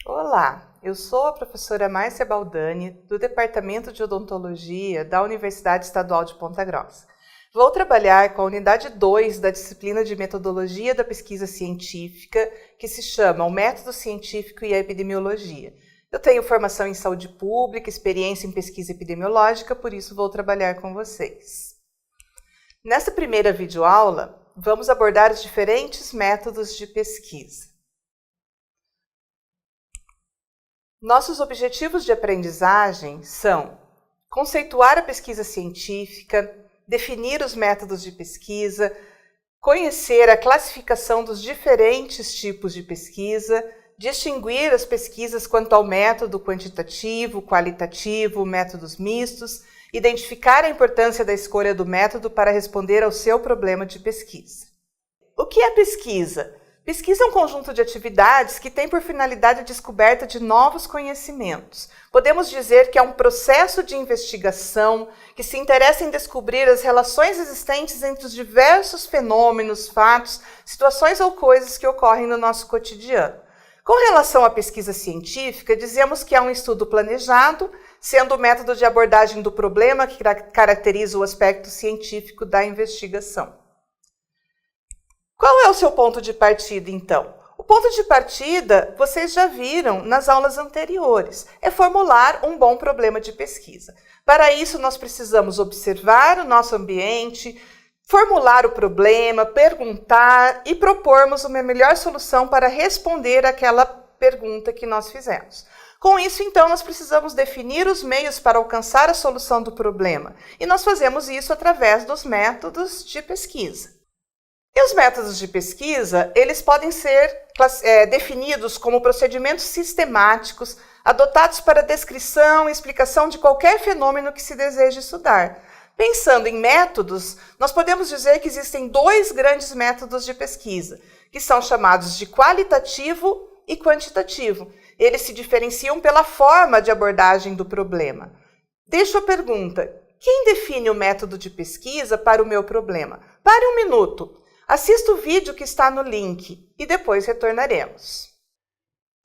Olá, eu sou a professora Márcia Baldani, do Departamento de Odontologia da Universidade Estadual de Ponta Grossa. Vou trabalhar com a unidade 2 da disciplina de Metodologia da Pesquisa Científica, que se chama o Método Científico e a Epidemiologia. Eu tenho formação em saúde pública, experiência em pesquisa epidemiológica, por isso vou trabalhar com vocês. Nesta primeira videoaula, vamos abordar os diferentes métodos de pesquisa. Nossos objetivos de aprendizagem são conceituar a pesquisa científica, definir os métodos de pesquisa, conhecer a classificação dos diferentes tipos de pesquisa, distinguir as pesquisas quanto ao método quantitativo, qualitativo, métodos mistos, identificar a importância da escolha do método para responder ao seu problema de pesquisa. O que é pesquisa? Pesquisa é um conjunto de atividades que tem por finalidade a descoberta de novos conhecimentos. Podemos dizer que é um processo de investigação que se interessa em descobrir as relações existentes entre os diversos fenômenos, fatos, situações ou coisas que ocorrem no nosso cotidiano. Com relação à pesquisa científica, dizemos que é um estudo planejado, sendo o método de abordagem do problema que caracteriza o aspecto científico da investigação. Qual é o seu ponto de partida, então? O ponto de partida, vocês já viram nas aulas anteriores, é formular um bom problema de pesquisa. Para isso, nós precisamos observar o nosso ambiente, formular o problema, perguntar e propormos uma melhor solução para responder àquela pergunta que nós fizemos. Com isso, então, nós precisamos definir os meios para alcançar a solução do problema. E nós fazemos isso através dos métodos de pesquisa. E os métodos de pesquisa, eles podem ser definidos como procedimentos sistemáticos adotados para descrição e explicação de qualquer fenômeno que se deseje estudar. Pensando em métodos, nós podemos dizer que existem dois grandes métodos de pesquisa, que são chamados de qualitativo e quantitativo. Eles se diferenciam pela forma de abordagem do problema. Deixo a pergunta: quem define o método de pesquisa para o meu problema? Pare um minuto. Assista o vídeo que está no link e depois retornaremos.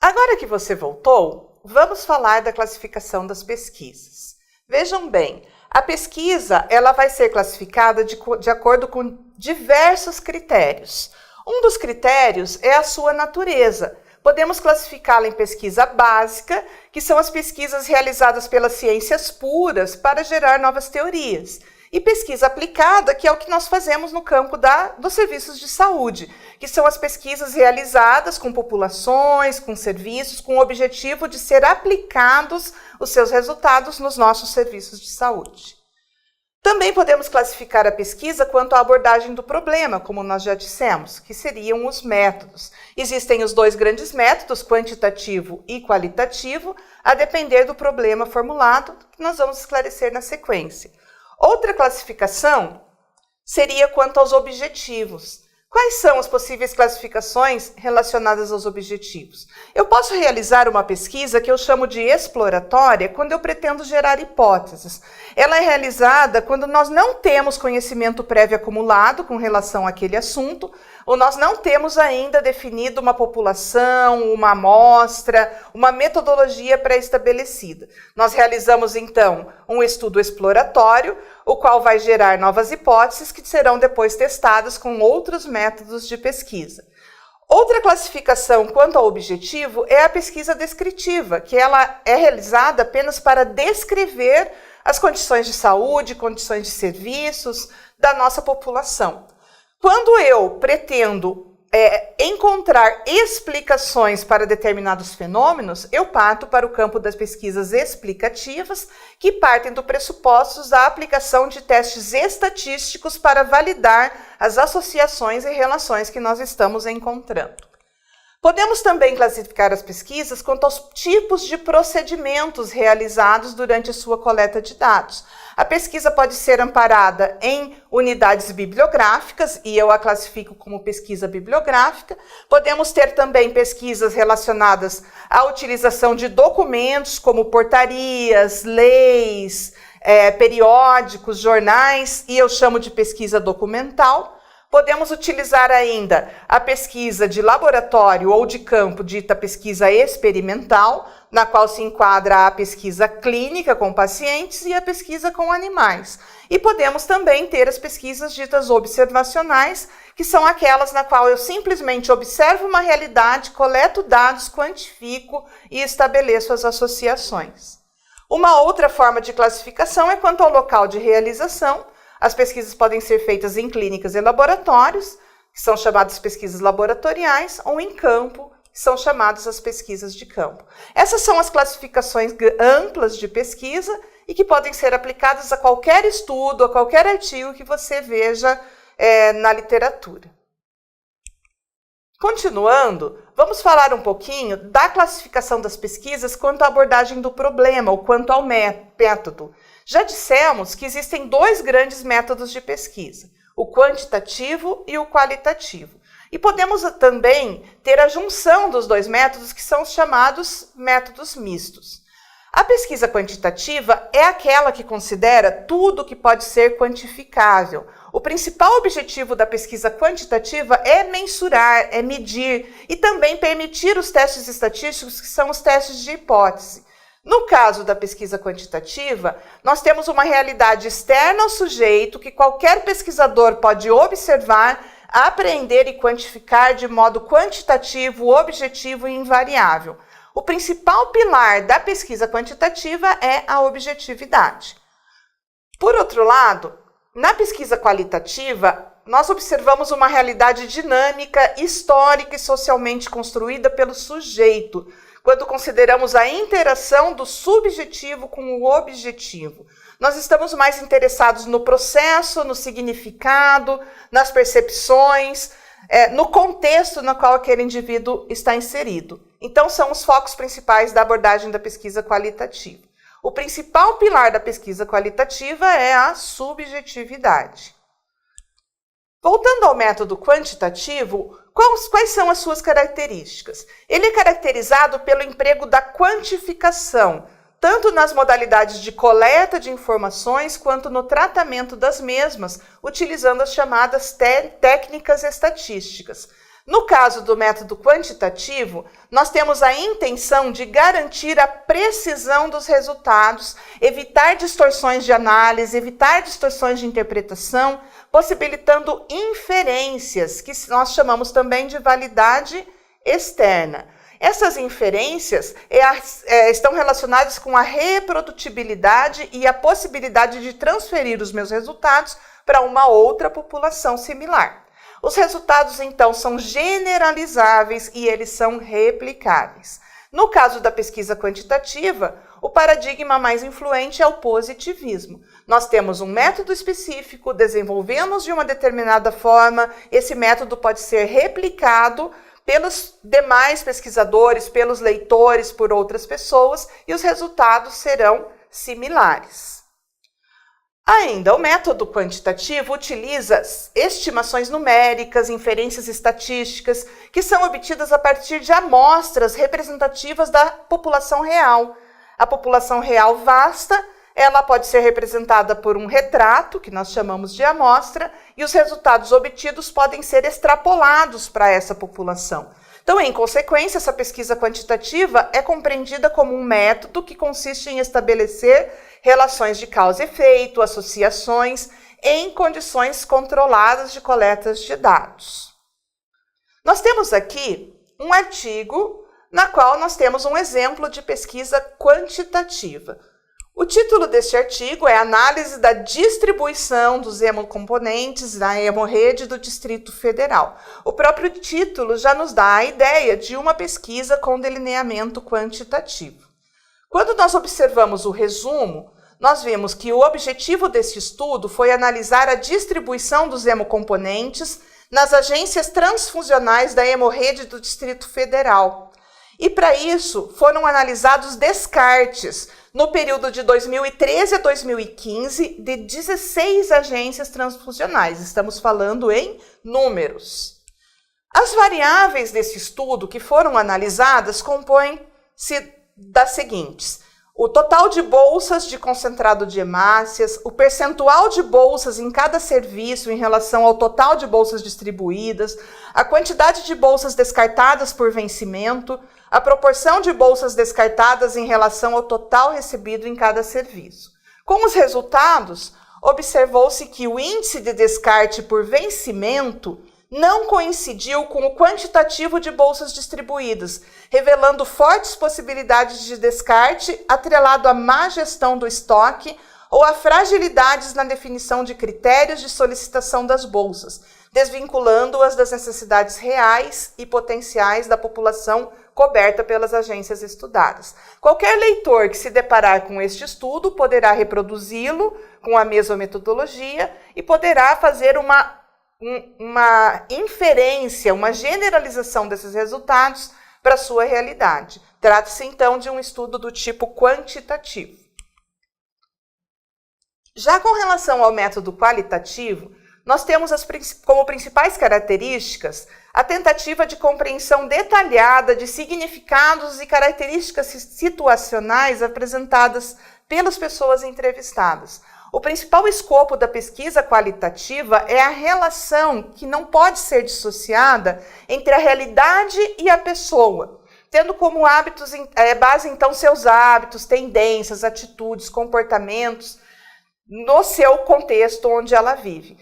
Agora que você voltou, vamos falar da classificação das pesquisas. Vejam bem, a pesquisa ela vai ser classificada de acordo com diversos critérios. Um dos critérios é a sua natureza. Podemos classificá-la em pesquisa básica, que são as pesquisas realizadas pelas ciências puras para gerar novas teorias. E pesquisa aplicada, que é o que nós fazemos no campo dos serviços de saúde, que são as pesquisas realizadas com populações, com serviços, com o objetivo de ser aplicados os seus resultados nos nossos serviços de saúde. Também podemos classificar a pesquisa quanto à abordagem do problema, como nós já dissemos, que seriam os métodos. Existem os dois grandes métodos, quantitativo e qualitativo, a depender do problema formulado, que nós vamos esclarecer na sequência. Outra classificação seria quanto aos objetivos. Quais são as possíveis classificações relacionadas aos objetivos? Eu posso realizar uma pesquisa que eu chamo de exploratória quando eu pretendo gerar hipóteses. Ela é realizada quando nós não temos conhecimento prévio acumulado com relação àquele assunto, ou nós não temos ainda definido uma população, uma amostra, uma metodologia pré-estabelecida. Nós realizamos, então, um estudo exploratório, o qual vai gerar novas hipóteses que serão depois testadas com outros métodos de pesquisa. Outra classificação quanto ao objetivo é a pesquisa descritiva, que ela é realizada apenas para descrever as condições de saúde, condições de serviços da nossa população. Quando eu pretendo encontrar explicações para determinados fenômenos, eu parto para o campo das pesquisas explicativas, que partem do pressuposto da aplicação de testes estatísticos para validar as associações e relações que nós estamos encontrando. Podemos também classificar as pesquisas quanto aos tipos de procedimentos realizados durante a sua coleta de dados. A pesquisa pode ser amparada em unidades bibliográficas, e eu a classifico como pesquisa bibliográfica. Podemos ter também pesquisas relacionadas à utilização de documentos, como portarias, leis, periódicos, jornais, e eu chamo de pesquisa documental. Podemos utilizar ainda a pesquisa de laboratório ou de campo, dita pesquisa experimental, na qual se enquadra a pesquisa clínica com pacientes e a pesquisa com animais. E podemos também ter as pesquisas ditas observacionais, que são aquelas na qual eu simplesmente observo uma realidade, coleto dados, quantifico e estabeleço as associações. Uma outra forma de classificação é quanto ao local de realização. As pesquisas podem ser feitas em clínicas e laboratórios, que são chamadas pesquisas laboratoriais, ou em campo, que são chamadas as pesquisas de campo. Essas são as classificações amplas de pesquisa e que podem ser aplicadas a qualquer estudo, a qualquer artigo que você veja na literatura. Continuando, vamos falar um pouquinho da classificação das pesquisas quanto à abordagem do problema, ou quanto ao método. Já dissemos que existem dois grandes métodos de pesquisa, o quantitativo e o qualitativo. E podemos também ter a junção dos dois métodos, que são os chamados métodos mistos. A pesquisa quantitativa é aquela que considera tudo que pode ser quantificável. O principal objetivo da pesquisa quantitativa é mensurar, é medir e também permitir os testes estatísticos, que são os testes de hipótese. No caso da pesquisa quantitativa, nós temos uma realidade externa ao sujeito que qualquer pesquisador pode observar, apreender e quantificar de modo quantitativo, objetivo e invariável. O principal pilar da pesquisa quantitativa é a objetividade. Por outro lado, na pesquisa qualitativa, nós observamos uma realidade dinâmica, histórica e socialmente construída pelo sujeito, quando consideramos a interação do subjetivo com o objetivo. Nós estamos mais interessados no processo, no significado, nas percepções, no contexto no qual aquele indivíduo está inserido. Então, são os focos principais da abordagem da pesquisa qualitativa. O principal pilar da pesquisa qualitativa é a subjetividade. Voltando ao método quantitativo, quais são as suas características? Ele é caracterizado pelo emprego da quantificação, tanto nas modalidades de coleta de informações quanto no tratamento das mesmas, utilizando as chamadas técnicas estatísticas. No caso do método quantitativo, nós temos a intenção de garantir a precisão dos resultados, evitar distorções de análise, evitar distorções de interpretação, possibilitando inferências, que nós chamamos também de validade externa. Essas inferências estão relacionadas com a reprodutibilidade e a possibilidade de transferir os meus resultados para uma outra população similar. Os resultados, então, são generalizáveis e eles são replicáveis. No caso da pesquisa quantitativa, o paradigma mais influente é o positivismo. Nós temos um método específico, desenvolvemos de uma determinada forma, esse método pode ser replicado pelos demais pesquisadores, pelos leitores, por outras pessoas, e os resultados serão similares. Ainda, o método quantitativo utiliza estimações numéricas, inferências estatísticas, que são obtidas a partir de amostras representativas da população real. A população real vasta, ela pode ser representada por um retrato, que nós chamamos de amostra, e os resultados obtidos podem ser extrapolados para essa população. Então, em consequência, essa pesquisa quantitativa é compreendida como um método que consiste em estabelecer relações de causa e efeito, associações, em condições controladas de coletas de dados. Nós temos aqui um artigo na qual nós temos um exemplo de pesquisa quantitativa. O título deste artigo é Análise da distribuição dos hemocomponentes na hemorrede do Distrito Federal. O próprio título já nos dá a ideia de uma pesquisa com delineamento quantitativo. Quando nós observamos o resumo, nós vemos que o objetivo desse estudo foi analisar a distribuição dos hemocomponentes nas agências transfusionais da hemorrede do Distrito Federal. E para isso foram analisados descartes no período de 2013 a 2015 de 16 agências transfusionais. Estamos falando em números. As variáveis desse estudo que foram analisadas compõem-se das seguintes: o total de bolsas de concentrado de hemácias, o percentual de bolsas em cada serviço em relação ao total de bolsas distribuídas, a quantidade de bolsas descartadas por vencimento, a proporção de bolsas descartadas em relação ao total recebido em cada serviço. Com os resultados, observou-se que o índice de descarte por vencimento não coincidiu com o quantitativo de bolsas distribuídas, revelando fortes possibilidades de descarte atrelado à má gestão do estoque ou a fragilidades na definição de critérios de solicitação das bolsas, desvinculando-as das necessidades reais e potenciais da população coberta pelas agências estudadas. Qualquer leitor que se deparar com este estudo poderá reproduzi-lo com a mesma metodologia e poderá fazer uma inferência, uma generalização desses resultados para a sua realidade. Trata-se, então, de um estudo do tipo quantitativo. Já com relação ao método qualitativo, nós temos como principais características a tentativa de compreensão detalhada de significados e características situacionais apresentadas pelas pessoas entrevistadas. O principal escopo da pesquisa qualitativa é a relação que não pode ser dissociada entre a realidade e a pessoa, tendo como base, então, seus hábitos, tendências, atitudes, comportamentos no seu contexto onde ela vive.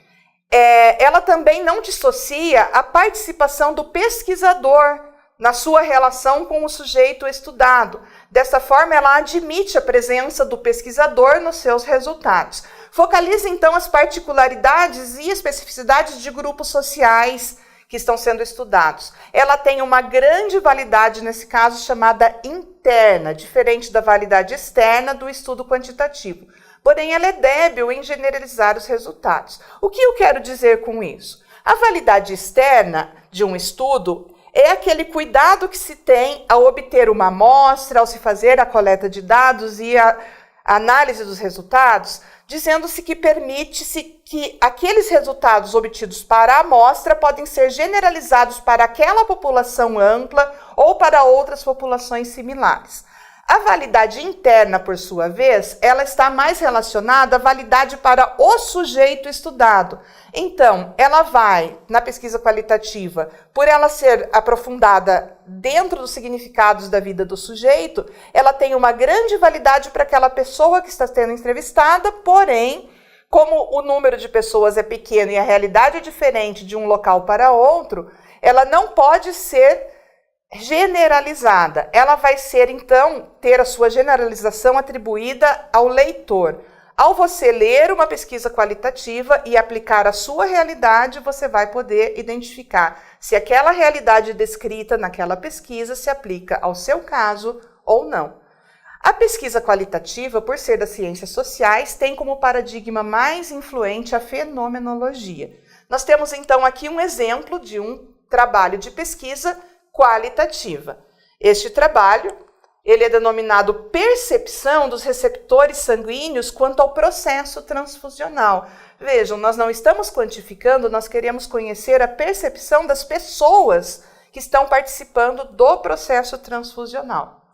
Ela também não dissocia a participação do pesquisador na sua relação com o sujeito estudado. Dessa forma, ela admite a presença do pesquisador nos seus resultados. Focaliza, então, as particularidades e especificidades de grupos sociais que estão sendo estudados. Ela tem uma grande validade, nesse caso, chamada interna, diferente da validade externa do estudo quantitativo. Porém, ela é débil em generalizar os resultados. O que eu quero dizer com isso? A validade externa de um estudo é aquele cuidado que se tem ao obter uma amostra, ao se fazer a coleta de dados e a análise dos resultados, dizendo-se que permite-se que aqueles resultados obtidos para a amostra podem ser generalizados para aquela população ampla ou para outras populações similares. A validade interna, por sua vez, ela está mais relacionada à validade para o sujeito estudado. Então, ela vai, na pesquisa qualitativa, por ela ser aprofundada dentro dos significados da vida do sujeito, ela tem uma grande validade para aquela pessoa que está sendo entrevistada, porém, como o número de pessoas é pequeno e a realidade é diferente de um local para outro, ela não pode ser generalizada. Ela vai ser, então, ter a sua generalização atribuída ao leitor. Ao você ler uma pesquisa qualitativa e aplicar a sua realidade, você vai poder identificar se aquela realidade descrita naquela pesquisa se aplica ao seu caso ou não. A pesquisa qualitativa, por ser das ciências sociais, tem como paradigma mais influente a fenomenologia. Nós temos, então, aqui um exemplo de um trabalho de pesquisa qualitativa. Este trabalho, ele é denominado percepção dos receptores sanguíneos quanto ao processo transfusional. Vejam, nós não estamos quantificando, nós queremos conhecer a percepção das pessoas que estão participando do processo transfusional.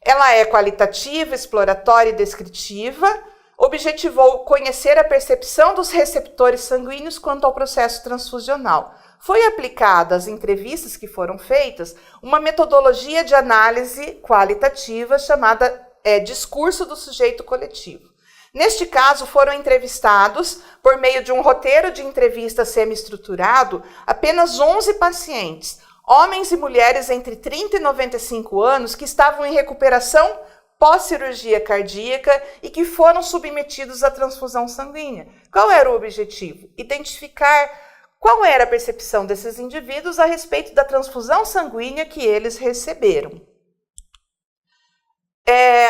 Ela é qualitativa, exploratória e descritiva, objetivou conhecer a percepção dos receptores sanguíneos quanto ao processo transfusional. Foi aplicada às entrevistas que foram feitas uma metodologia de análise qualitativa chamada discurso do sujeito coletivo. Neste caso, foram entrevistados, por meio de um roteiro de entrevista semi-estruturado, apenas 11 pacientes, homens e mulheres entre 30 e 95 anos que estavam em recuperação pós-cirurgia cardíaca e que foram submetidos à transfusão sanguínea. Qual era o objetivo? Identificar qual era a percepção desses indivíduos a respeito da transfusão sanguínea que eles receberam.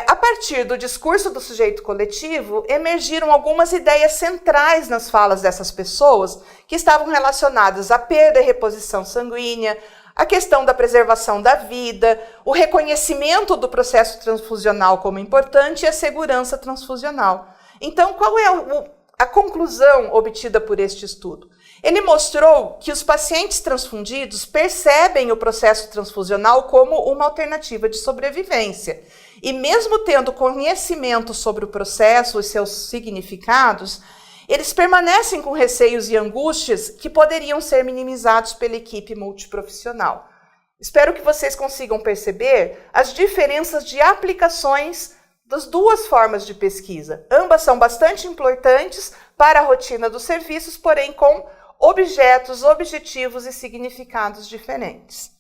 A partir do discurso do sujeito coletivo, emergiram algumas ideias centrais nas falas dessas pessoas que estavam relacionadas à perda e reposição sanguínea, a questão da preservação da vida, o reconhecimento do processo transfusional como importante e a segurança transfusional. Então, qual é a conclusão obtida por este estudo? Ele mostrou que os pacientes transfundidos percebem o processo transfusional como uma alternativa de sobrevivência. E mesmo tendo conhecimento sobre o processo e seus significados, eles permanecem com receios e angústias que poderiam ser minimizados pela equipe multiprofissional. Espero que vocês consigam perceber as diferenças de aplicações das duas formas de pesquisa. Ambas são bastante importantes para a rotina dos serviços, porém com objetos, objetivos e significados diferentes.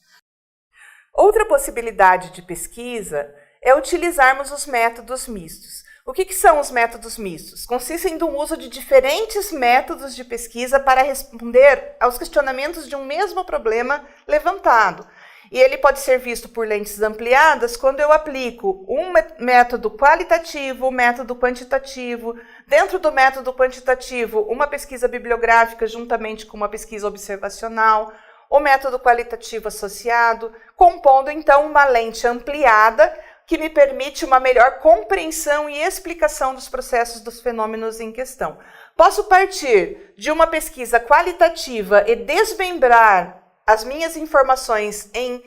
Outra possibilidade de pesquisa é utilizarmos os métodos mistos. O que são os métodos mistos? Consistem no uso de diferentes métodos de pesquisa para responder aos questionamentos de um mesmo problema levantado. E ele pode ser visto por lentes ampliadas quando eu aplico um método qualitativo, um método quantitativo. Dentro do método quantitativo, uma pesquisa bibliográfica juntamente com uma pesquisa observacional, o método qualitativo associado, compondo então uma lente ampliada que me permite uma melhor compreensão e explicação dos processos dos fenômenos em questão. Posso partir de uma pesquisa qualitativa e desmembrar as minhas informações em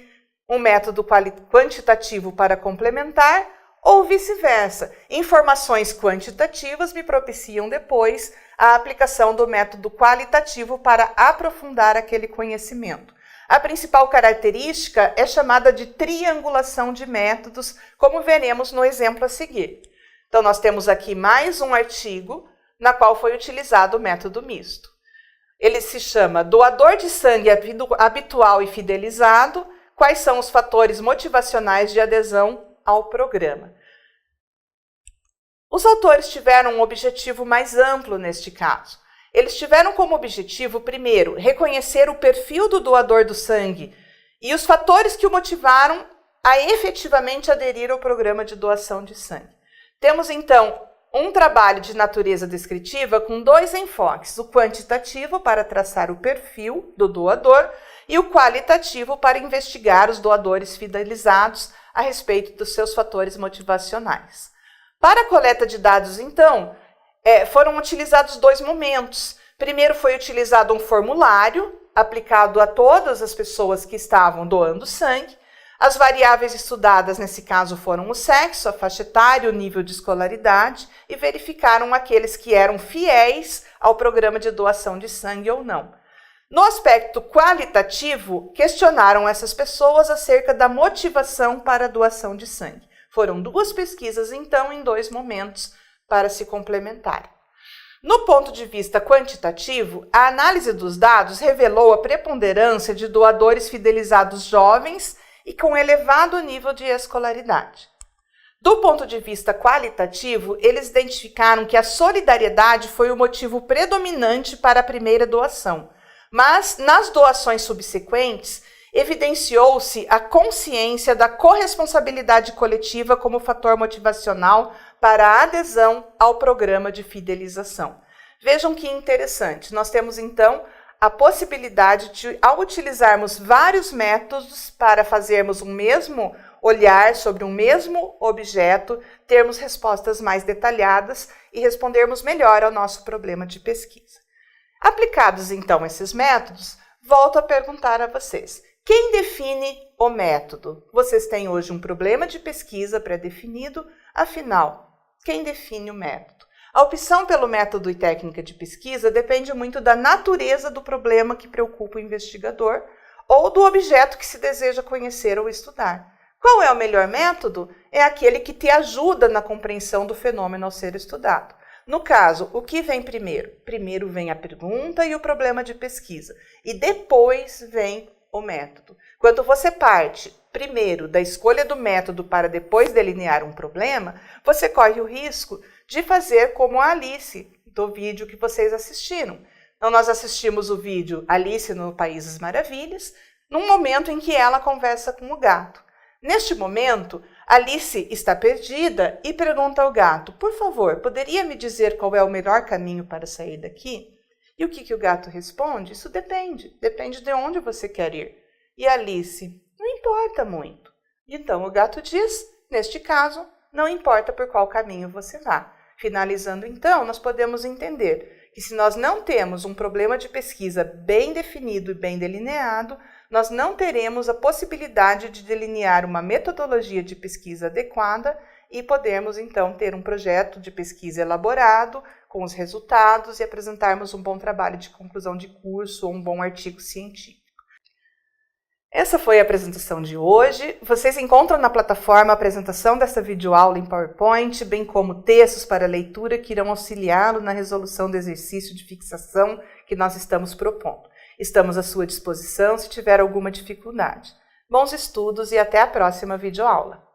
um método quantitativo para complementar, ou vice-versa. Informações quantitativas me propiciam depois a aplicação do método qualitativo para aprofundar aquele conhecimento. A principal característica é chamada de triangulação de métodos, como veremos no exemplo a seguir. Então, nós temos aqui mais um artigo na qual foi utilizado o método misto. Ele se chama Doador de Sangue Habitual e Fidelizado, quais são os fatores motivacionais de adesão ao programa. Os autores tiveram um objetivo mais amplo neste caso. Eles tiveram como objetivo, primeiro, reconhecer o perfil do doador do sangue e os fatores que o motivaram a efetivamente aderir ao programa de doação de sangue. Temos, então, um trabalho de natureza descritiva com dois enfoques, o quantitativo para traçar o perfil do doador e o qualitativo para investigar os doadores fidelizados a respeito dos seus fatores motivacionais. Para a coleta de dados, então, foram utilizados dois momentos. Primeiro foi utilizado um formulário aplicado a todas as pessoas que estavam doando sangue. As variáveis estudadas nesse caso foram o sexo, a faixa etária, o nível de escolaridade e verificaram aqueles que eram fiéis ao programa de doação de sangue ou não. No aspecto qualitativo, questionaram essas pessoas acerca da motivação para a doação de sangue. Foram duas pesquisas, então, em dois momentos para se complementarem. No ponto de vista quantitativo, a análise dos dados revelou a preponderância de doadores fidelizados jovens e com elevado nível de escolaridade. Do ponto de vista qualitativo, eles identificaram que a solidariedade foi o motivo predominante para a primeira doação, mas nas doações subsequentes, evidenciou-se a consciência da corresponsabilidade coletiva como fator motivacional para a adesão ao programa de fidelização. Vejam que interessante, nós temos então a possibilidade de, ao utilizarmos vários métodos para fazermos um mesmo olhar sobre um mesmo objeto, termos respostas mais detalhadas e respondermos melhor ao nosso problema de pesquisa. Aplicados então esses métodos, volto a perguntar a vocês. Quem define o método? Vocês têm hoje um problema de pesquisa pré-definido, afinal, quem define o método? A opção pelo método e técnica de pesquisa depende muito da natureza do problema que preocupa o investigador ou do objeto que se deseja conhecer ou estudar. Qual é o melhor método? É aquele que te ajuda na compreensão do fenômeno ao ser estudado. No caso, o que vem primeiro? Primeiro vem a pergunta e o problema de pesquisa, e depois vem o método. Quando você parte primeiro da escolha do método para depois delinear um problema, você corre o risco de fazer como a Alice do vídeo que vocês assistiram. Então, nós assistimos o vídeo Alice no País das Maravilhas, num momento em que ela conversa com o gato. Neste momento, Alice está perdida e pergunta ao gato: por favor, poderia me dizer qual é o melhor caminho para sair daqui? E o que o gato responde? Isso depende de onde você quer ir. E Alice: não importa muito. Então o gato diz: neste caso, não importa por qual caminho você vá. Finalizando então, nós podemos entender que se nós não temos um problema de pesquisa bem definido e bem delineado, nós não teremos a possibilidade de delinear uma metodologia de pesquisa adequada e podemos então ter um projeto de pesquisa elaborado com os resultados e apresentarmos um bom trabalho de conclusão de curso ou um bom artigo científico. Essa foi a apresentação de hoje. Vocês encontram na plataforma a apresentação dessa videoaula em PowerPoint, bem como textos para leitura que irão auxiliá-lo na resolução do exercício de fixação que nós estamos propondo. Estamos à sua disposição se tiver alguma dificuldade. Bons estudos e até a próxima videoaula.